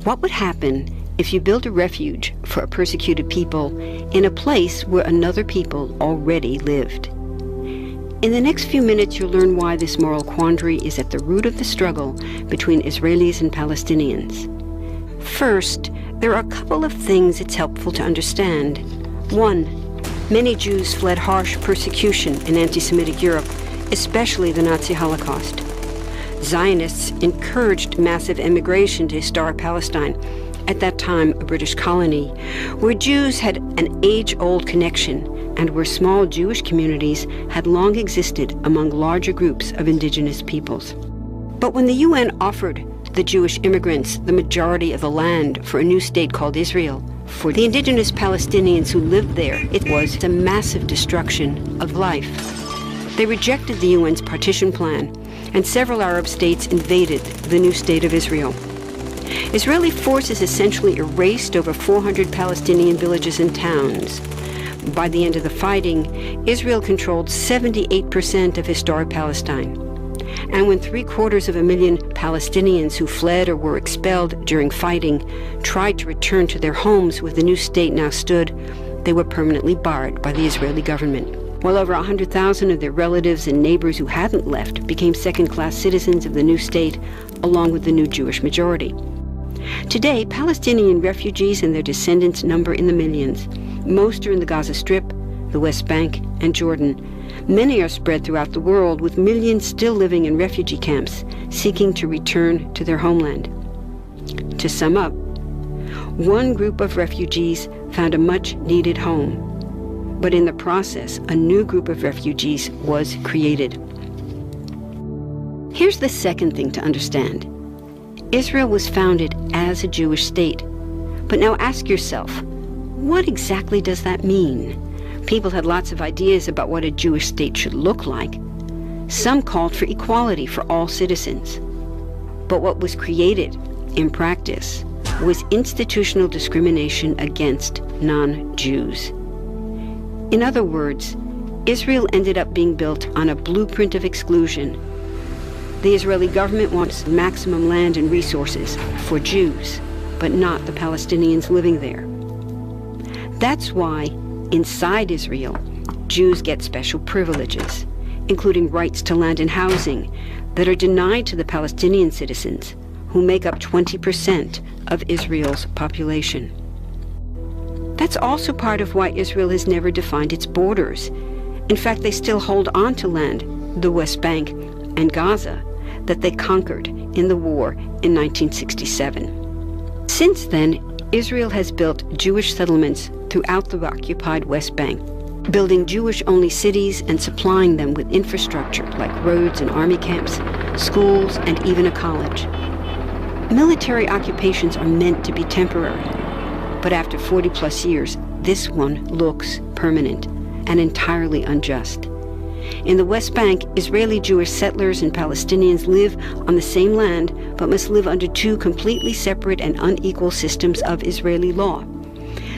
What would happen if you built a refuge for a persecuted people in a place where another people already lived? In the next few minutes, you'll learn why this moral quandary is at the root of the struggle between Israelis and Palestinians. First, there are a couple of things it's helpful to understand. One, many Jews fled harsh persecution in anti-Semitic Europe, especially the Nazi Holocaust. Zionists encouraged massive immigration to historic Palestine, at that time a British colony, where Jews had an age-old connection and where small Jewish communities had long existed among larger groups of indigenous peoples. But when the UN offered the Jewish immigrants the majority of the land for a new state called Israel, for the indigenous Palestinians who lived there, it was a massive destruction of life. They rejected the UN's partition plan, and several Arab states invaded the new state of Israel. Israeli forces essentially erased over 400 Palestinian villages and towns. By the end of the fighting, Israel controlled 78% of historic Palestine. And when 750,000 Palestinians who fled or were expelled during fighting tried to return to their homes where the new state now stood, they were permanently barred by the Israeli government. While over 100,000 of their relatives and neighbors who hadn't left became second-class citizens of the new state, along with the new Jewish majority. Today, Palestinian refugees and their descendants number in the millions. Most are in the Gaza Strip, the West Bank, and Jordan. Many are spread throughout the world, with millions still living in refugee camps, seeking to return to their homeland. To sum up, one group of refugees found a much-needed home, but in the process, a new group of refugees was created. Here's the second thing to understand. Israel was founded as a Jewish state. But now ask yourself, what exactly does that mean? People had lots of ideas about what a Jewish state should look like. Some called for equality for all citizens. But what was created, in practice, was institutional discrimination against non-Jews. In other words, Israel ended up being built on a blueprint of exclusion. The Israeli government wants maximum land and resources for Jews, but not the Palestinians living there. That's why, inside Israel, Jews get special privileges, including rights to land and housing, that are denied to the Palestinian citizens, who make up 20% of Israel's population. That's also part of why Israel has never defined its borders. In fact, they still hold on to land, the West Bank and Gaza, that they conquered in the war in 1967. Since then, Israel has built Jewish settlements throughout the occupied West Bank, building Jewish-only cities and supplying them with infrastructure like roads and army camps, schools, and even a college. Military occupations are meant to be temporary, but after 40-plus years, this one looks permanent and entirely unjust. In the West Bank, Israeli Jewish settlers and Palestinians live on the same land, but must live under two completely separate and unequal systems of Israeli law.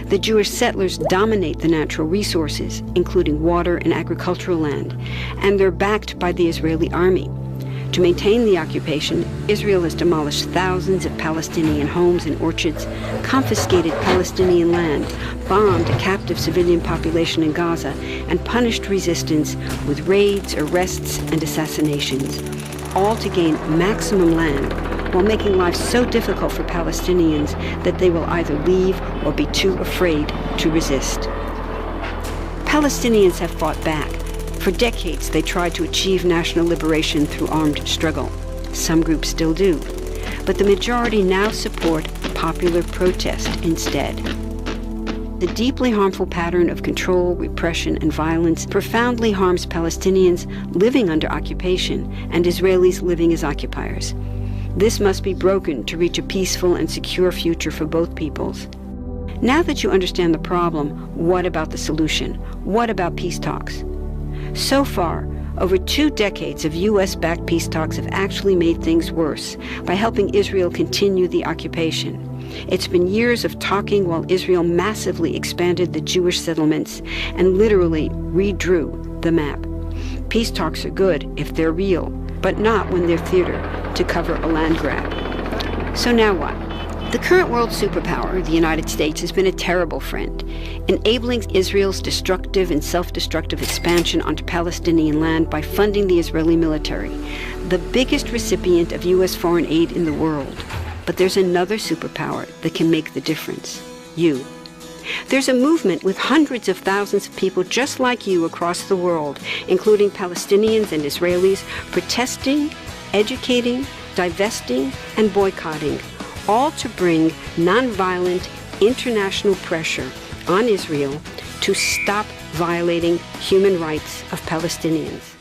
The Jewish settlers dominate the natural resources, including water and agricultural land, and they're backed by the Israeli army. To maintain the occupation, Israel has demolished thousands of Palestinian homes and orchards, confiscated Palestinian land, bombed a captive civilian population in Gaza, and punished resistance with raids, arrests, and assassinations, all to gain maximum land, while making life so difficult for Palestinians that they will either leave or be too afraid to resist. Palestinians have fought back. For decades, they tried to achieve national liberation through armed struggle. Some groups still do, but the majority now support popular protest instead. The deeply harmful pattern of control, repression, and violence profoundly harms Palestinians living under occupation and Israelis living as occupiers. This must be broken to reach a peaceful and secure future for both peoples. Now that you understand the problem, what about the solution? What about peace talks? So far, over 2 decades of U.S.-backed peace talks have actually made things worse by helping Israel continue the occupation. It's been years of talking while Israel massively expanded the Jewish settlements and literally redrew the map. Peace talks are good if they're real, but not when they're theater to cover a land grab. So now what? The current world superpower, the United States, has been a terrible friend, enabling Israel's destructive and self-destructive expansion onto Palestinian land by funding the Israeli military, the biggest recipient of U.S. foreign aid in the world. But there's another superpower that can make the difference: you. There's a movement with hundreds of thousands of people just like you across the world, including Palestinians and Israelis, protesting, educating, divesting, and boycotting, all to bring nonviolent international pressure on Israel to stop violating human rights of Palestinians.